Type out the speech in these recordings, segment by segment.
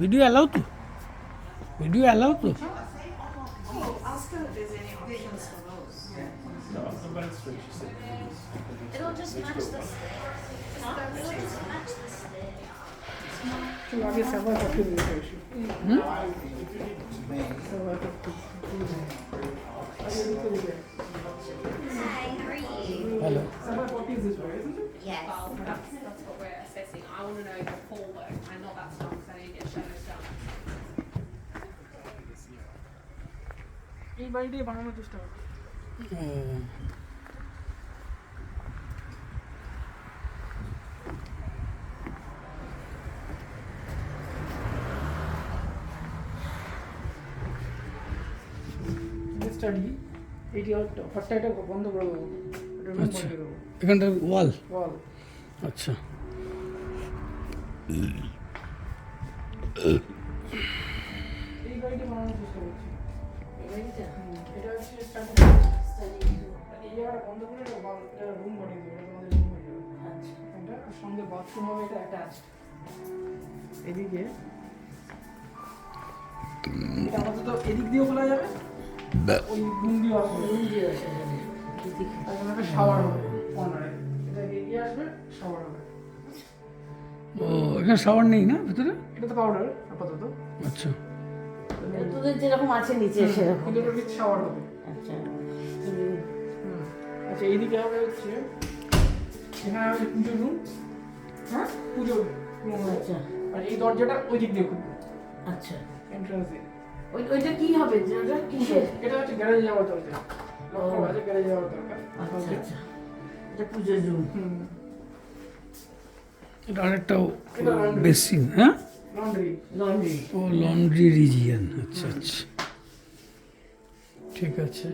Video allow to? Video allow to? Oh, ask her if there's any options for those. No, on Main Street, she said. It'll just match the stairs. It'll just match the stairs. চলো আগে server পাঠিয়ে দিতে এসে server আগে দিতে দিতে Hi, how are you? Hello. Server পাঠিয়ে this ভাই Yes. Well, that's what we're assessing. I want to know the full work and not that stuff because I need to get shadows done. এই বাড়িটাই বানানোর চেষ্টা করো study এইটি হটটা এটা বন্ধ করে দেবো এটা রুম আচ্ছা। বন্ধ করে দেবো এখানটা ওয়াল। ওয়াল আচ্ছা। এই বাড়িটা বানানোর চেষ্টা করছি এটা হচ্ছে স্টাডি এই জায়গাটা বন্ধ করে এটা রুম বানিয়ে দেবো এটা তোমাদের রুম হয়ে যাবে এটা আর সঙ্গে বাথরুম হবে এটা অ্যাটাচ এদিকে এটা আপাতত এদিক দিয়েও খোলা যাবে ওই রুম দিয়েও আসবে আর এখানে একটা শাওয়ার হবে কর্নারে এটা এগিয়ে আসবে শাওয়ার হবে ও এখানে শাওয়ার নেই না ভিতরে? এটা তো পাউডার আপাতত আচ্ছা। তোদের যেরকম আছে নিচে সেরকম। কিন্তু এটা উইথ শাওয়ার হবে আচ্ছা আচ্ছা এইদিকে হবে হচ্ছে এখানে হবে পুজো রুম হ্যাঁ পুজো রুম আচ্ছা আর এই দরজাটা ওই দিক দিয়ে খুলবে আচ্ছা এন্ট্রান্স দিয়ে ওইটা কি হবে যেটা কিসের? এটা হচ্ছে গ্যারেজে যাওয়ার দরজা লক্ষ্য আছে গ্যারেজে যাওয়ার দরকার আচ্ছা আচ্ছা এটা পুজোর রুম। হুম এটা আরেকটাও এটা laundry। বেসিন, হ্যাঁ? লন্ড্রি লন্ড্রি ও লন্ড্রি রিজিয়ন। আচ্ছা আচ্ছা, ঠিক আছে।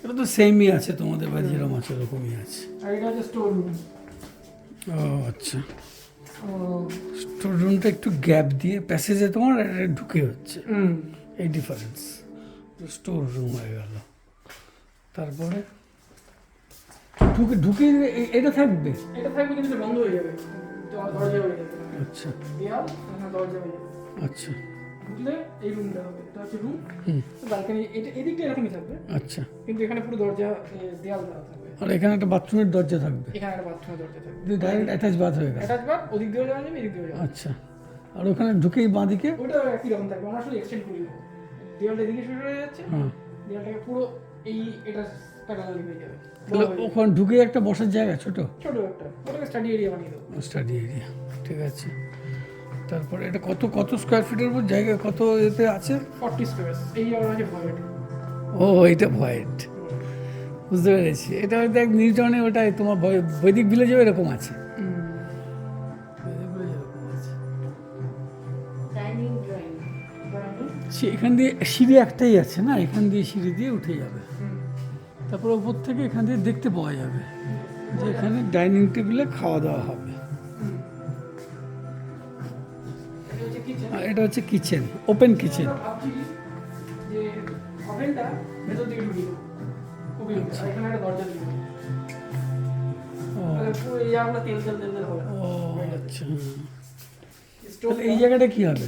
এটা তো সেমই আছে তোমাদের বাড়ি যেরকম আছে ওরকমই আছে। আর এটা হচ্ছে স্টোর রুম ও আচ্ছা। ও স্টোর রুমটা একটু গ্যাপ দিয়ে প্যাসেজে তোমার এটা ঢুকে হচ্ছে, হুম এই ডিফারেন্স। স্টোর রুম হয়ে গেল। তারপরে ঢুকে ঢুকে এটা থাকবে। এটা থাকবে কিন্তু এটা বন্ধ হয়ে যাবে দরজা হয়ে যাবে আচ্ছা দেয়াল এখানে দরজা হয়ে যাবে আচ্ছা বুঝলে এই রুমটা হবে এটা হচ্ছে রুম হুম ব্যালকনি এটা এদিকটা এরকমই থাকবে আচ্ছা। কিন্তু এখানে পুরো দরজা দেয়াল দেওয়া থাকবে আর এখানে একটা বাথরুমের দরজা থাকবে, এখানে একটা বাথরুমের দরজা থাকবে ডাইরেক্ট অ্যাটাচ বাথ হয়ে গেল। অ্যাটাচ বাথ ওদিক দিয়েও যাওয়া যাবে এদিক দিয়েও যাওয়া যাবে আচ্ছা। আর ওখানে ঢুকেই বাঁদিকে ওটা একই রকম থাকবে আমরা শুধু এক্সটেন্ড করে দেবো দেওয়ালটা এদিকে শুরু হয়ে যাচ্ছে হ্যাঁ, দেওয়ালটাকে পুরো এই এটা প্যারালালি হয়ে যাবে তাহলে ওখানে ঢুকে একটা বসার জায়গা ছোট ছোট একটা ওটাকে স্টাডি এরিয়া বানিয়ে দেবো স্টাডি এরিয়া, ঠিক আছে। তারপরে এটা কত কত স্কোয়ার ফিটের উপর জায়গা কত এতে আছে? 40 স্কোয়ার এই জায়গাটা হচ্ছে ভয়েড ও এটা ভয়েড, বুঝতে পেরেছি। এটা হয়তো এক নিউটনে ওটাই তোমার বৈদিক ভিলেজেও এরকম আছে। বৈদিক ভিলেজে এরকম আছে। ডাইনিং ড্রয়িং এখান দিয়ে সিঁড়ি একটাই আছে না, এখান দিয়ে সিঁড়ি দিয়ে উঠে যাবে। তারপর ওপর থেকে এখান দিয়ে দেখতে পাওয়া যাবে যে এখানে ডাইনিং টেবিলে খাওয়া দাওয়া হবে। এটা হচ্ছে কিচেন আর এটা হচ্ছে কিচেন, ওপেন কিচেন। ভাবছি যে ওভেনটা ভেতর দিকে ঢুকিয়ে দেবো কুকিং আর এখানে একটা দরজা দিয়ে দেবো ও তাহলে পুরো এই জায়গাটা তেল তেল তেল তেল হবে না। ও আচ্ছা। স্টোভ তাহলে এই জায়গাটা কি হবে?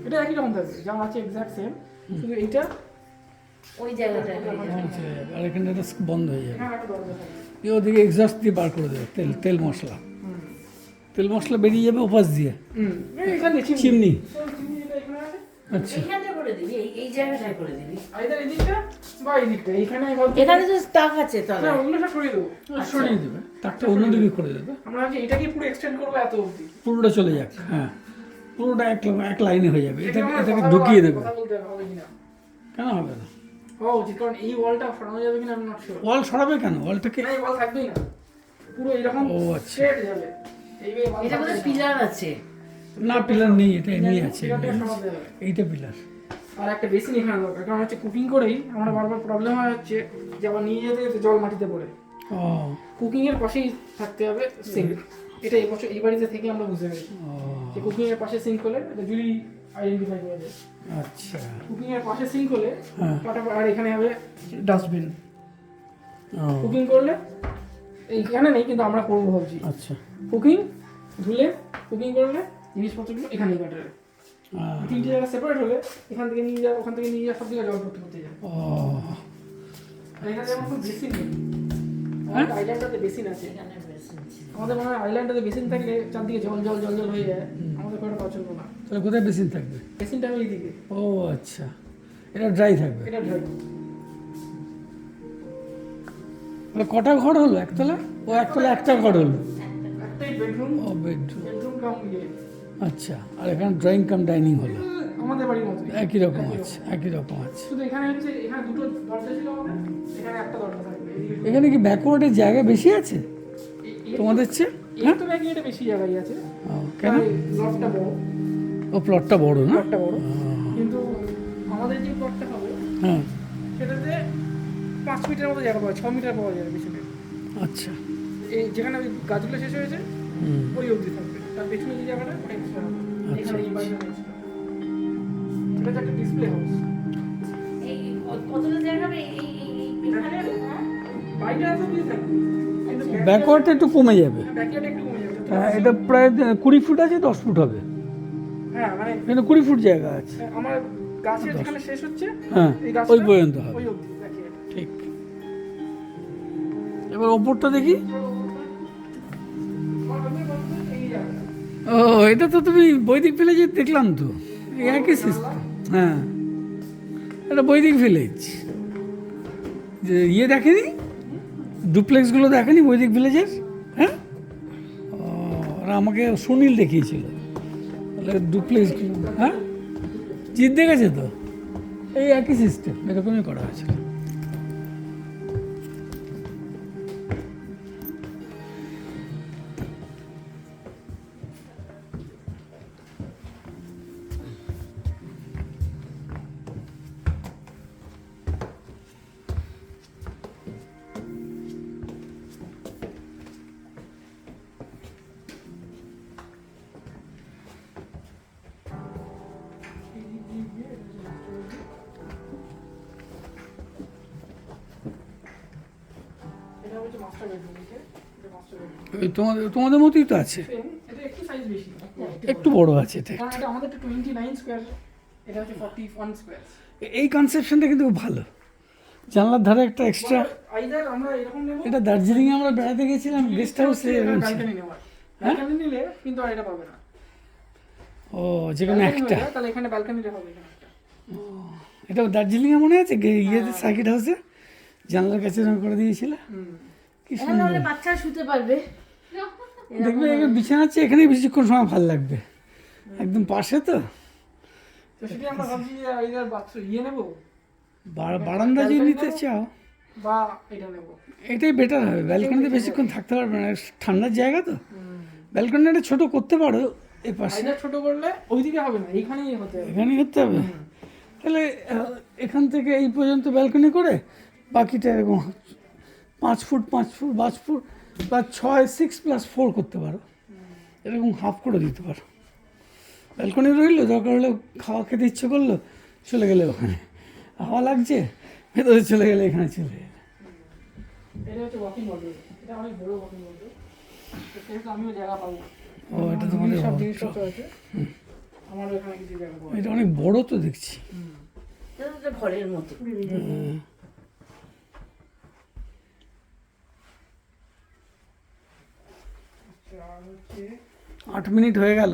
এটা একই রকম থাকবে যেমন আছে এক্সাক্ট সেম শুধু এইটা ওই জায়গাটা আর এখানে এটা বন্ধ হয়ে যাবে। এখানে একটা দরজা থাকবে ওদিকে এক্সস্ট দিয়ে বার করে দেবে তেল তেল মশলা, তেল মশলা বেরিয়ে যাবে ওপাশ দিয়ে এখানে চিমনি। চিমনি যেটা এখানে আছে আচ্ছা এইখানটা করে দিবি এই জায়গাটায় করে দিবি। আইদার এদিকটা বা এদিকটা এখানে এখানে তো স্টাফ আছে না তলায়। ওগুলো সব সরিয়ে দেবো সরিয়ে দেবে, তারটা অন্যদিকে করে দেবে, আমরা ভাবছি এটাকে পুরো এক্সটেন্ড করবো এত অবধি পুরোটা চলে যাক। হ্যাঁ, পুরোটা এক লাইনে হয়ে যাবে। এটাকে ঢুকিয়ে দেবে। কথা বলতে হবে কিনা কেন হবে না? হওয়া উচিত কারণ এই ওয়ালটা সরানো যাবে কিনা আমি নট শিওর ওয়াল সরাবে কেন? ওয়ালটাকে না এই ওয়াল থাকবেই না পুরো এরকম ও আচ্ছা। স্ট্রেট যাবে এইভাবে ওয়াল এটা মধ্যে পিলার আছে। না, পিলার নেই, এটা এমনি আছে। পিলারটা সরাতে হবে এইটা পিলার। আর একটা বেসিন এখানে দরকার কারণ হচ্ছে কুকিং করেই আমরা বারবার প্রবলেম হয় হচ্ছে যে আবার নিয়ে যেতে যেতে জল মাটিতে পড়ে ও কুকিং এর পাশেই থাকতে হবে সিঙ্ক এটা এই বছর এই বাড়িতে থেকে আমরা বুঝতে পেরেছি ও, যে কুকিং এর পাশে সিঙ্ক হলে এটা জুলি আইডেন্টিফাই করা যায় আচ্ছা। কুকিং এর পাশে সিঙ্ক হলে হ্যাঁ। পাটাপাট আর এখানে হবে ডাস্টবিন ও কুকিং করলে এইখানে নেই কিন্তু আমরা করবো ভাবছি আচ্ছা। কুকিং ধুলে কুকিং করলে জিনিসপত্রগুলো এখানেই কাটাবে তিনটে জায়গা সেপারেট হলে এখান থেকে নিয়ে যাও, ওখান থেকে নিয়ে যাও, সব দিকে জল ভর্তি করতে যায়। ও আর এখানে যেমন কোনো বেসিন নেই, আমাদের আইল্যান্ডটাতে বেসিন আছে। এখানে বেশি আছে। আমাদের মনে হয় আইল্যান্ডটাতে বেসিন থাকলে চারদিকে জল জল জল জল হয়ে যায়, আমাদের খুব একটা পছন্দ না। তাহলে কোথায় বেসিন থাকবে? বেসিনটা আমি এইদিকে, ও আচ্ছা, এটা ড্রাই থাকবে। এটা ড্রাই। তাহলে কটা ঘর হলো একতলা? ও একতলা একটা ঘর হলো। একটাই বেডরুম, ও বেডরুম, বেডরুম কাম ইয়ে, আচ্ছা। আর এখানে ড্রয়িং কাম ডাইনিং হলো, আমাদের বাড়ির মতো। একই রকম আছে, একই রকম আছে। শুধু এখানে হচ্ছে, এখানে দুটো দরজা ছিল আমাদের, এখানে একটা দরজা থাকবে। এদিকে এখানে কি ব্যাকওয়ার্ডের জায়গা বেশি আছে তোমাদের চেয়ে? এর তো ব্যাগে এটা বেশি জায়গায় আছে, ও, কেন? লটটা বড়, ও প্লটটা বড় না? প্লটটা বড়, কিন্তু আমাদের যে প্লটটা হবে হ্যাঁ, সেটাতে 5 মিটার মতো জায়গা পাওয়া, 6 মিটার পাওয়া যাবে পিছনে। আচ্ছা। এই যেখানে ওই গাছগুলো শেষ হয়েছে হুম, ওই অবধি থাকবে, তার পেছনে যে জায়গাটা ওটা এক্সট্রা হবে। এখানে এই বাড়িটা extra। এটা হচ্ছে একটা ডিসপ্লে হাউস। এই কতটা জায়গা হবে এখানে? হ্যাঁ? বাড়িটা এত কিছু থাকবে, কিন্তু ব্যাকওয়ার্ডটা একটু কমে যাবে। ব্যাকইয়ার্ড একটু কমে যাবে। হ্যাঁ, এটা প্রায় 20 ফুট আছে, 10 ফুট হবে। হ্যাঁ, মানে এখানে 20 ফুট জায়গা আছে। আমার গাছের যেখানে শেষ হচ্ছে হ্যাঁ, এই গাছটা ওই পর্যন্ত হবে। ওই অবধি ব্যাকইয়ার্ড। ঠিক। এবার ওপরটা দেখি। এই জায়গাটা ও, এটা তো তুমি বৈদিক ভিলেজে দেখলাম তো, এই একই সিস্টেম। হ্যাঁ, এটা বৈদিক ভিলেজ। যে ইয়ে দেখেনি, ডুপ্লেক্সগুলো দেখেনি বৈদিক ভিলেজের? হ্যাঁ, ও, ওরা আমাকে সুনীল দেখিয়েছিল। তাহলে ডুপ্লেক্সগুলো, হ্যাঁ জিত দেখেছে তো, এই একই সিস্টেম, এরকমই করা হয়েছিল। এটা হচ্ছে মাস্টার বেডরুম, এটা মাস্টার বেডরুম। ওই তোমাদের মতোই তো আছে, সেম, এটা একটু সাইজ বেশি, একটু বড় আছে এটা। কারণ এটা আমাদের 29 স্কয়ার, এটা হচ্ছে 41 স্কয়ার। এই কনসেপশনটা কিন্তু খুব ভালো, জানলার ধারে একটা এক্সট্রা। আইদার আমরা এরকম নেব, এটা দার্জিলিংয়ে আমরা বেড়াতে গেছিলাম, গেস্ট হাউসে। ব্যালকনি নেব। ব্যালকনি নিলে কিন্তু আর এটা পাবে না। ও, যেখানে Balcony একটা, হয়ে যায়, তাহলে এখানে ব্যালকনিটা হবে এখানে একটা। এটা দার্জিলিংয়ে মনে আছে ইয়েতে সার্কিট হাউসে জানলার কাছে এরকম করে দিয়েছিল, কি এখানে সুন্দর। হলে বাচ্চারা শুতে পারবে। দেখবে এখানে বিছানা আছে, এখানে বেশিক্ষণ সময় ভালো লাগবে, একদম পাশে তো। তো সেটা আমরা ভাবছি যে আইদার বাথরুম ইয়ে নেব বারান্দা যদি নিতে চাও বা এটা নেব। এটাই বেটার হবে, ব্যালকনিতে বেশিক্ষণ থাকতে পারবে না, ঠান্ডার জায়গা তো। ব্যালকনিটা ছোট করতে পারো এই পাশে, আইদার ছোট করলে ওইদিকে হবে না, এইখানেই হতে হবে। এখানেই করতে হবে। তাহলে এখান থেকে এই পর্যন্ত ব্যালকনি করে বাকিটা এরকম 5 ফুট 5 ফুট 5 ফুট বা 6+4 করতে পারো, এরকম হাফ করে দিতে পারো। ব্যালকনি রইলো, দরকার হলে খাওয়া খেতে ইচ্ছে করলো, চলে গেলে ওখানে, হাওয়া লাগছে ভেতরে চলে গেলে এখানে চলে গেলে। এটা হচ্ছে ওয়াকিং ওয়ার্ডরোব, এটা অনেক বড় ওয়াকিং ওয়ার্ডরোব, তো সেহেতু আমিও জায়গা পাবো। ও, এটা তোমাদের সব wardrobe। জিনিসপত্র আছে, আমারও এখানে কিছু জায়গা পাবো। এটা অনেক বড় তো দেখছি। এটা তো ঘরের মতো। আর হচ্ছে 8 মিনিট হয়ে গেল।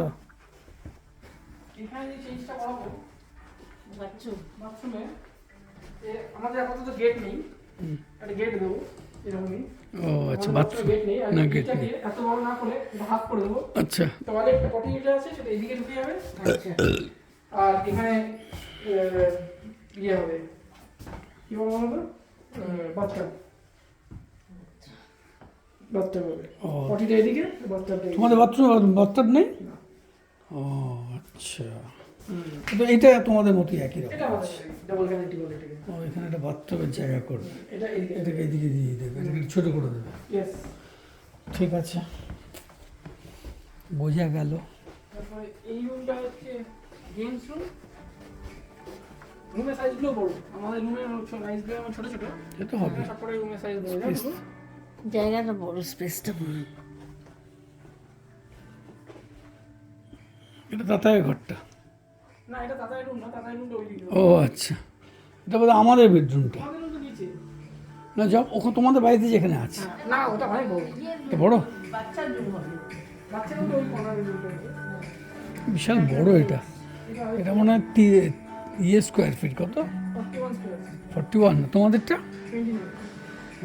এখানে যে চেঞ্জটা করাবো বাথরুম। বাথরুমে, আমাদের আপাতত গেট নেই, একটা গেট দেবো এরকমই। ও আচ্ছা, আমাদের বাথরুম গেট নেই, আর না, গেট গেটটাকে নেই। এত বড় না করে এটা হাফ করে দেবো। আচ্ছা, টয়লেট একটা পটি যেটা আছে সেটা এদিকে ঢুকে যাবে, আচ্ছা। আর এখানে ইয়ে হবে, কি বলবো বলো, বাথটাব, বাথটাব হবে। ও, পটিটা এদিকে, বাথটাবটা তোমাদের বাথরুম নেই? ও আচ্ছা, তো এইটা তোমাদের মতোই একই রকম। এটা আমাদের ডাবল ক্যাভিটি বলে এটাকে। ও, এখানে একটা বাথরুমের জায়গা করবে, এটা এদিকে, এটাকে এদিকে দিয়ে দেবে, এটাকে ছোট করে দেবে। ইয়েস। ঠিক আছে, বোঝা গেল। তারপরে এই রুমটা হচ্ছে গেমস রুম। রুমের সাইজগুলো বড়, আমাদের রুমের সাইজগুলো আমার ছোট ছোট, সে তো হবে, তারপরে রুমের সাইজ বড়, জানো তো? জায়গাটা বড়, স্পেসটা বড়। এটা তাতায় ঘরটা। না এটা দাদার রুম না, দাদার রুমটা ওই দিকে। ও আচ্ছা, এটা বোধহয় আমাদের বেডরুমটা। আমাদের রুম তো নিচে। না যাও, ওখানে তোমাদের বাড়িতে যেখানে আছে না ওটা অনেক বড়। এটা বড়, বাচ্চার রুম হবে। বাচ্চারা তো ওই কর্নারের রুমটা আছে। বিশাল বড় এটা। এটা মনে হয় স্কোয়ার ফিট কত? 41 স্কয়ার। 41, তোমাদেরটা 29।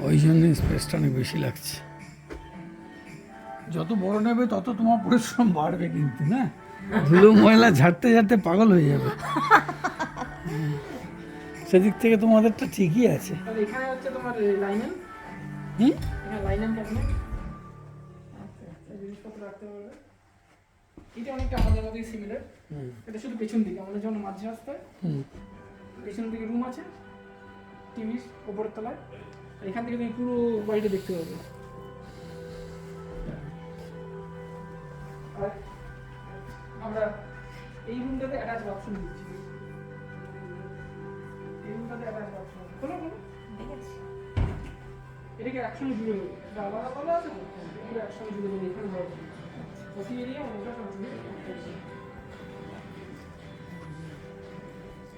ওই জন্য স্পেসটা অনেক বেশি লাগছে। যত বড় নেবে তত তোমার পরিশ্রম বাড়বে কিন্তু, না ধুলো ময়লা ঝাড়তে ঝাড়তে পাগল হয়ে যাবে। সেদিক থেকে তোমাদেরটা ঠিকই আছে। আর এখানে হচ্ছে তোমার লাইনেন। হুম, এখানে লাইনেন ক্যাবিনেট। জিনিসপত্র রাখতে পারবে। এটা অনেকটা আমাদের মতোই সিমিলার। এটা শুধু পেছন দিকে, আমাদের যেমন মাঝ রাস্তায় হুম, পেছন দিকে রুম আছে, টিভি উপরের তলায়। আর এখান থেকে তুমি পুরো বাড়িটা দেখতে পাবে। আর আমরা এই রুমটাতে অ্যাটাচ বাথরুম দিচ্ছি। এই রুমটাতে অ্যাটাচ বাথরুম খোলো খোলো। এটাকে একসঙ্গে জুড়ে দেবো। এটা আলাদা তলা আছে তো, পুরো একসঙ্গে জুড়ে দেবো। এখানে বাথি এরিয়া ওটা সব জুড়ে।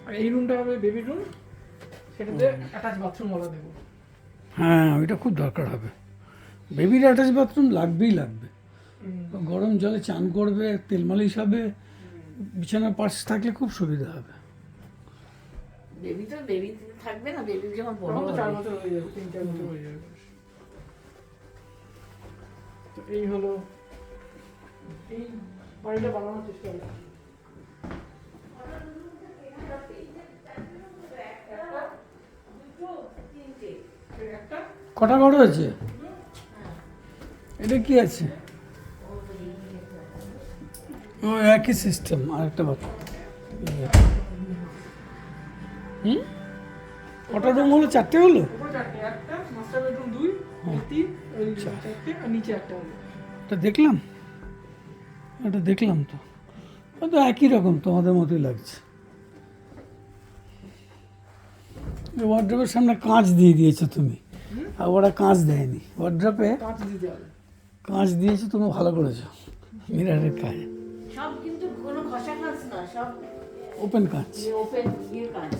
আর এই রুমটা হবে বেবি রুম, সেটাতে অ্যাটাচ বাথরুম ওলা দেবো। হ্যাঁ ওইটা খুব দরকার হবে। বেবির অ্যাটাচ বাথরুম লাগবেই লাগবে। গরম জলে চান করবে, তেল মালিশ হবে, বিছানার পাশ থাকলে খুব সুবিধা হবে। বেবি তো বেবি থাকবে না, বেবি যখন বড় তখন তো 4 হবে। বছর হয়ে যাবে, 3-4 বছর হয়ে যাবে। তো এই হলো এই বাড়িটা বানানোর চেষ্টা করছি। একটা কটা ঘর হয়েছে? এটা কি আছে? ও একই সিস্টেম, আর একটা বাথরুম। হুম, কটা রুম হলো? 4টে হলো? উপরে 4টে, একটা মাস্টার বেডরুম 2, 3, ওই 4টে, আর নিচে একটা হলো। এটা দেখলাম, এটা দেখলাম তো, ও তো একই রকম তোমাদের মতোই লাগছে। ওয়ার্ড্রপের সামনে কাঁচ দিয়ে দিয়েছো তুমি, আর ওরা কাঁচ দেয়নি। ওয়ার্ড্রপে কাঁচ দিতে হবে। কাঁচ দিয়েছো, তুমি ভালো করেছো। মিরারের কাজ, সব কিন্তু কোনো খসা কাজ না, সব ওপেন কাঁচ। ওপেন ইয়ে কাজ।